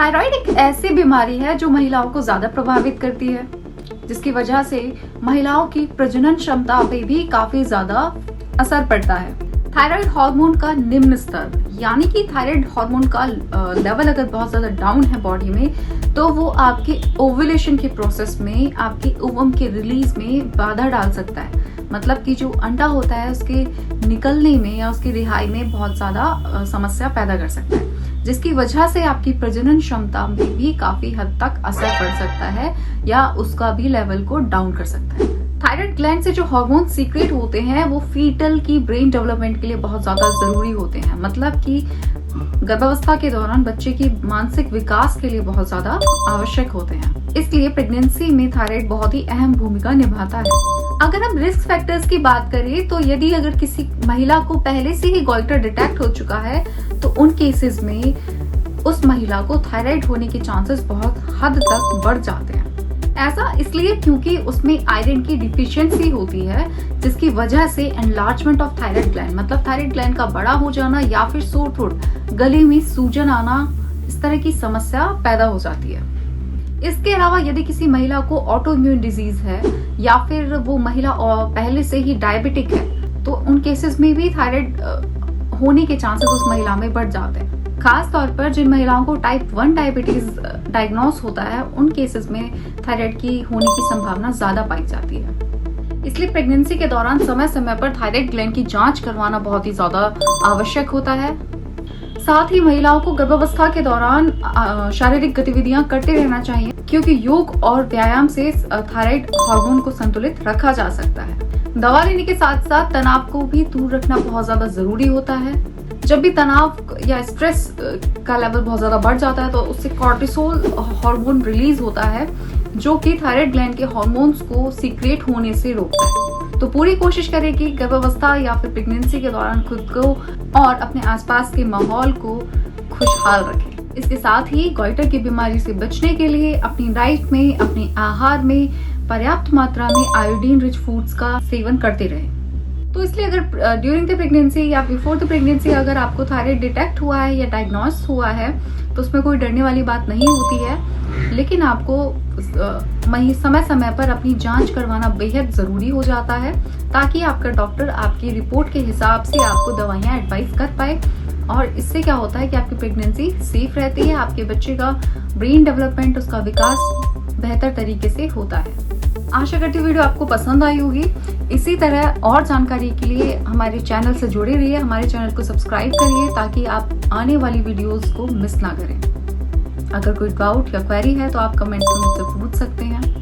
Thyroid एक ऐसी बीमारी है जो महिलाओं को ज्यादा प्रभावित करती है, जिसकी वजह से महिलाओं की प्रजनन क्षमता पे भी काफी ज्यादा असर पड़ता है। थायराइड हार्मोन का निम्न स्तर, यानी कि थायराइड हार्मोन का लेवल अगर बहुत ज्यादा डाउन है बॉडी में, तो वो आपके ओव्यूलेशन के प्रोसेस में, आपके ओवम के रिलीज में बाधा डाल सकता है। मतलब कि जो अंडा होता है उसके निकलने में या उसकी रिहाई में बहुत ज्यादा समस्या पैदा कर सकता है, जिसकी वजह से आपकी प्रजनन क्षमता में भी काफी हद तक असर पड़ सकता है या उसका भी लेवल को डाउन कर सकता है। थायराइड ग्लैंड से जो हार्मोन सीक्रेट होते हैं वो फीटल की ब्रेन डेवलपमेंट के लिए बहुत ज्यादा जरूरी होते हैं। मतलब कि गर्भावस्था के दौरान बच्चे की मानसिक विकास के लिए बहुत ज्यादा आवश्यक होते हैं। इसलिए प्रेगनेंसी में थायराइड बहुत ही अहम भूमिका निभाता है। अगर हम रिस्क फैक्टर्स की बात करें तो यदि अगर किसी महिला को पहले से ही गॉइटर डिटेक्ट हो चुका है तो उन केसेस में उस महिला को थायराइड होने के चांसेस बहुत हद तक बढ़ जाते हैं। ऐसा इसलिए क्योंकि उसमें आयरन की डिफिशियंसी होती है, जिसकी वजह से एनलार्जमेंट ऑफ थायराइड ग्लैंड, मतलब थायराइड ग्लैंड का बड़ा हो जाना या फिर सोर थ्रोट, गले में सूजन आना, इस तरह की समस्या पैदा हो जाती है। इसके अलावा यदि किसी महिला को ऑटो इम्यून डिजीज है या फिर वो महिला पहले से ही डायबिटिक है तो उन केसेस में भी थायराइड होने के चांसेस उस महिला में बढ़ जाते हैं। खास तौर पर जिन महिलाओं को टाइप 1 डायबिटीज डायग्नोस होता है उन केसेस में थायराइड की होने की संभावना ज्यादा पाई जाती है। इसलिए प्रेगनेंसी के दौरान समय समय पर थायराइड ग्लैंड की जांच करवाना बहुत ही ज्यादा आवश्यक होता है। साथ ही महिलाओं को गर्भावस्था के दौरान शारीरिक गतिविधियां करते रहना चाहिए, क्योंकि योग और व्यायाम से थायराइड हार्मोन को संतुलित रखा जा सकता है। दवा लेने के साथ साथ तनाव को भी दूर रखना बहुत ज्यादा जरूरी होता है। जब भी तनाव या स्ट्रेस का लेवल बहुत ज्यादा बढ़ जाता है तो उससे कॉर्टिसोल हार्मोन रिलीज होता है, जो कि थायराइड ग्लैंड के हार्मोन्स को सीक्रेट होने से रोकता है। तो पूरी कोशिश करें कि गर्भावस्था या फिर प्रेगनेंसी के दौरान खुद को और अपने आसपास के माहौल को खुशहाल रखें। इसके साथ ही गॉइटर की बीमारी से बचने के लिए अपनी डाइट में, अपने आहार में पर्याप्त मात्रा में आयोडीन रिच फूड्स का सेवन करते रहें। तो इसलिए अगर ड्यूरिंग द प्रेगनेंसी या बिफोर द प्रेगनेंसी अगर आपको थायराइड डिटेक्ट हुआ है या डायग्नोस हुआ है तो उसमें कोई डरने वाली बात नहीं होती है, लेकिन आपको समय समय पर अपनी जांच करवाना बेहद जरूरी हो जाता है, ताकि आपका डॉक्टर आपकी रिपोर्ट के हिसाब से आपको दवाइयां एडवाइस कर पाए। और इससे क्या होता है कि आपकी प्रेगनेंसी सेफ रहती है, आपके बच्चे का ब्रेन डेवलपमेंट, उसका विकास बेहतर तरीके से होता है। आशा करती हूँ वीडियो आपको पसंद आई होगी। इसी तरह और जानकारी के लिए हमारे चैनल से जुड़े रहिए, हमारे चैनल को सब्सक्राइब करिए ताकि आप आने वाली वीडियोस को मिस ना करें। अगर कोई डाउट या क्वेरी है तो आप कमेंट्स में मुझसे पूछ सकते हैं।